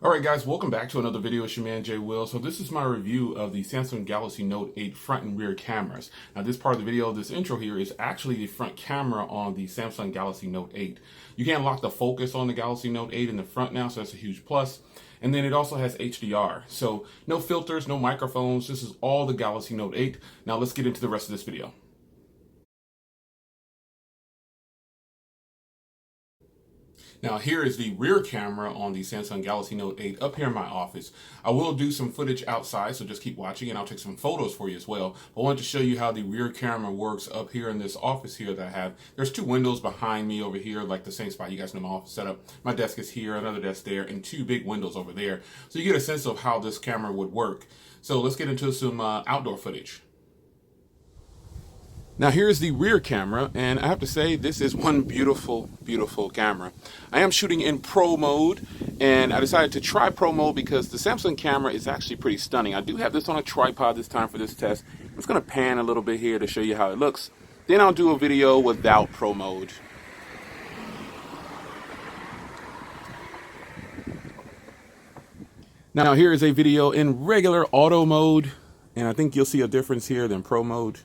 Alright guys, welcome back to another video. It's your man Jay Will. So this is my review of the Samsung Galaxy Note 8 front and rear cameras. Now this part of the video, this intro here, is actually the front camera on the Samsung Galaxy Note 8. You can lock the focus on the Galaxy Note 8 in the front now, so that's a huge plus. And then it also has HDR. So no filters, no microphones. This is all the Galaxy Note 8. Now let's get into the rest of this video. Now here is the rear camera on the Samsung Galaxy Note 8 up here in my office. I will do some footage outside, so just keep watching and I'll take some photos for you as well. But I wanted to show you how the rear camera works up here in this office here that I have. There's two windows behind me over here, like the same spot. You guys know my office setup. My desk is here, another desk there, and two big windows over there. So you get a sense of how this camera would work. So let's get into some outdoor footage. Now here's the rear camera, and I have to say this is one beautiful, beautiful camera. I am shooting in Pro mode, and I decided to try Pro mode because the Samsung camera is actually pretty stunning. I do have this on a tripod this time for this test. I'm just going to pan a little bit here to show you how it looks. Then I'll do a video without Pro mode. Now here is a video in regular auto mode, and I think you'll see a difference here than Pro mode.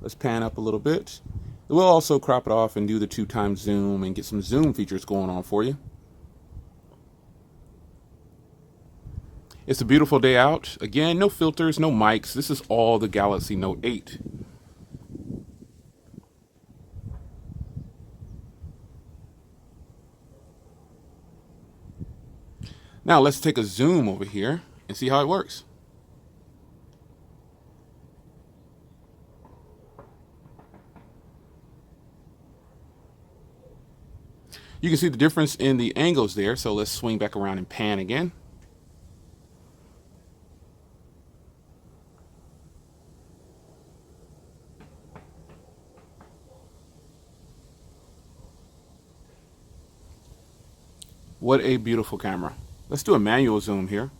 Let's pan up a little bit. We'll also crop it off and do the 2x zoom and get some zoom features going on for you. It's a beautiful day out. Again, no filters, no mics. This is all the Galaxy Note 8. Now let's take a zoom over here and see how it works. You can see the difference in the angles there, so let's swing back around and pan again. What a beautiful camera. Let's do a manual zoom here.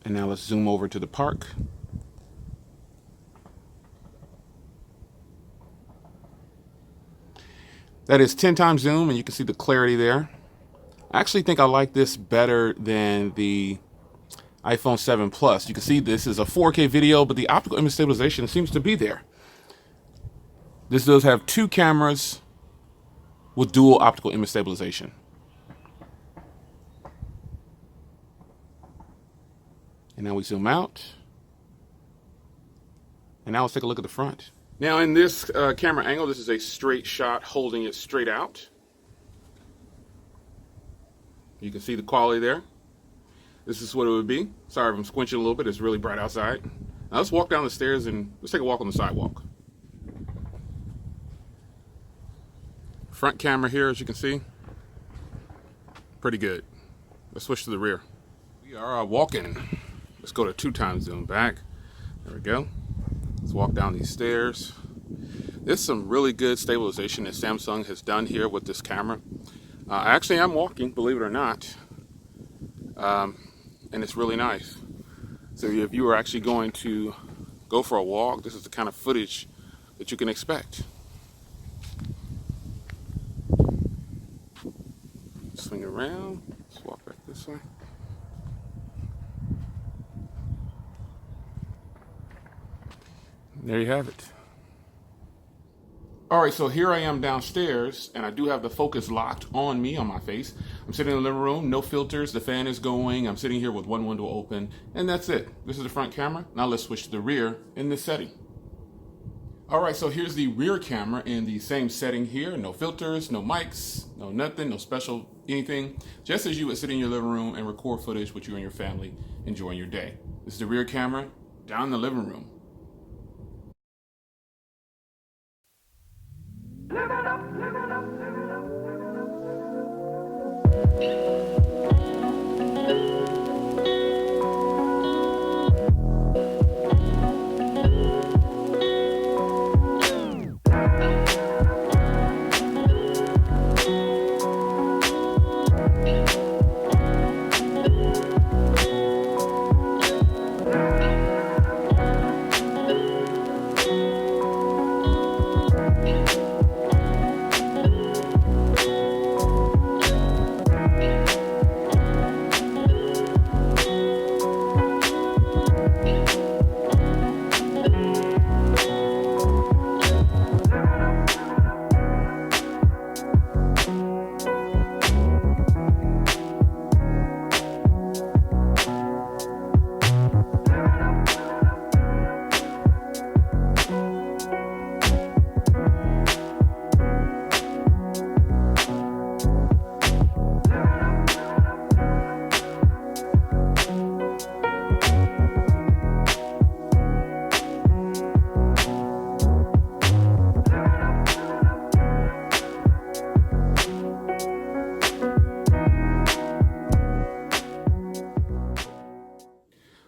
And now let's zoom over to the park. That is 10x zoom, and you can see the clarity there. I actually think I like this better than the iPhone 7 Plus. You can see this is a 4K video, but the optical image stabilization seems to be there. This does have two cameras with dual optical image stabilization. And now we zoom out. And now let's take a look at the front. Now in this camera angle, this is a straight shot holding it straight out. You can see the quality there. This is what it would be. Sorry if I'm squinching a little bit, it's really bright outside. Now let's walk down the stairs and let's take a walk on the sidewalk. Front camera here, as you can see, pretty good. Let's switch to the rear. We are walking. Let's go to 2x zoom back. There we go. Let's walk down these stairs. There's some really good stabilization that Samsung has done here with this camera. Actually, I'm walking, believe it or not, and it's really nice. So if you were actually going to go for a walk, this is the kind of footage that you can expect. Swing around. Let's walk back this way. There you have it. All right, so here I am downstairs, and I do have the focus locked on me, on my face. I'm sitting in the living room, no filters, the fan is going. I'm sitting here with one window open, and that's it. This is the front camera. Now let's switch to the rear in this setting. All right, so here's the rear camera in the same setting here. No filters, no mics, no nothing, no special anything. Just as you would sit in your living room and record footage with you and your family enjoying your day. This is the rear camera down in the living room. Live it up, live it up, live it up.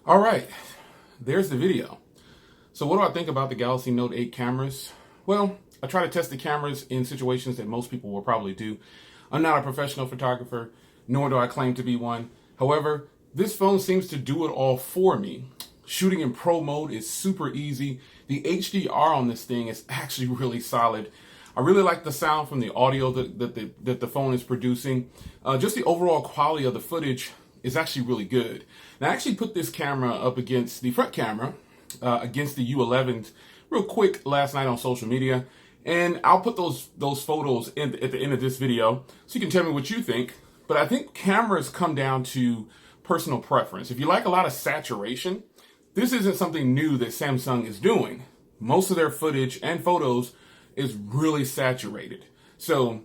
All right, there's the video. So what do I think about the Galaxy Note 8 cameras? Well, I try to test the cameras in situations that most people will probably do. I'm not a professional photographer, nor do I claim to be one. However, this phone seems to do it all for me. Shooting in pro mode is super easy. The HDR on this thing is actually really solid. I really like the sound from the audio that the phone is producing. Just the overall quality of the footage is actually really good. Now, I actually put this camera up against the front camera, against the U11 real quick last night on social media. And I'll put those photos at the end of this video so you can tell me what you think. But I think cameras come down to personal preference. If you like a lot of saturation, this isn't something new that Samsung is doing. Most of their footage and photos is really saturated. So,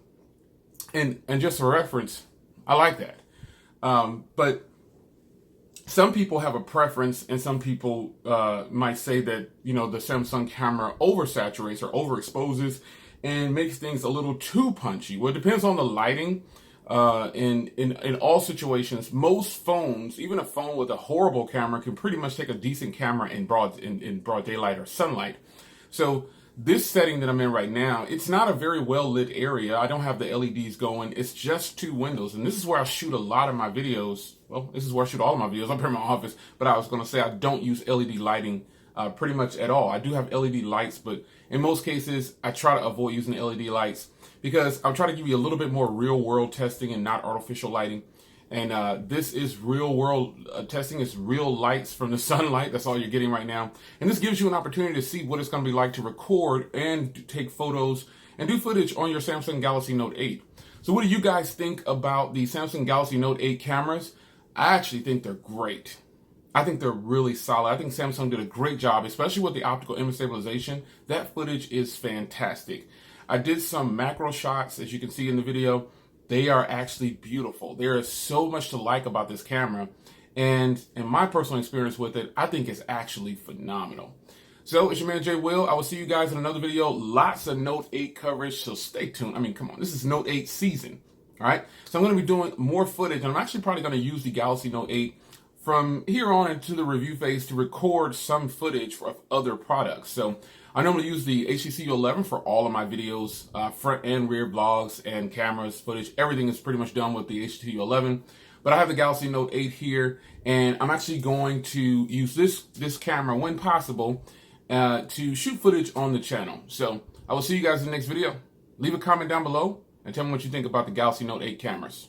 and just for reference, I like that. But some people have a preference, and some people might say that, you know, the Samsung camera oversaturates or overexposes and makes things a little too punchy. Well, it depends on the lighting. In all situations, most phones, even a phone with a horrible camera, can pretty much take a decent camera in broad daylight or sunlight. So this setting that I'm in right now, it's not a very well lit area. I don't have the LEDs going. It's just two windows, and this is where I shoot a lot of my videos. Well, this is where I shoot all of my videos. I'm here in my office, but I was going to say I don't use LED lighting pretty much at all. I do have LED lights, but in most cases, I try to avoid using LED lights because I'm trying to give you a little bit more real world testing and not artificial lighting. And this is real world testing. It's real lights from the sunlight. That's all you're getting right now. And this gives you an opportunity to see what it's going to be like to record and take photos and do footage on your Samsung Galaxy Note 8. So what do you guys think about the Samsung Galaxy Note 8 cameras? I actually think they're great. I think they're really solid. I think Samsung did a great job, especially with the optical image stabilization. That footage is fantastic. I did some macro shots, as you can see in the video. They are actually beautiful. There is so much to like about this camera. And in my personal experience with it, I think it's actually phenomenal. So it's your man Jay Will. I will see you guys in another video. Lots of Note 8 coverage, so stay tuned. I mean, come on, this is Note 8 season, all right? So I'm going to be doing more footage, and I'm actually probably going to use the Galaxy Note 8 from here on into the review phase to record some footage for other products. So I normally use the HTC U11 for all of my videos, front and rear vlogs and cameras, footage. Everything is pretty much done with the HTC U11. But I have the Galaxy Note 8 here, and I'm actually going to use this camera when possible to shoot footage on the channel. So I will see you guys in the next video. Leave a comment down below and tell me what you think about the Galaxy Note 8 cameras.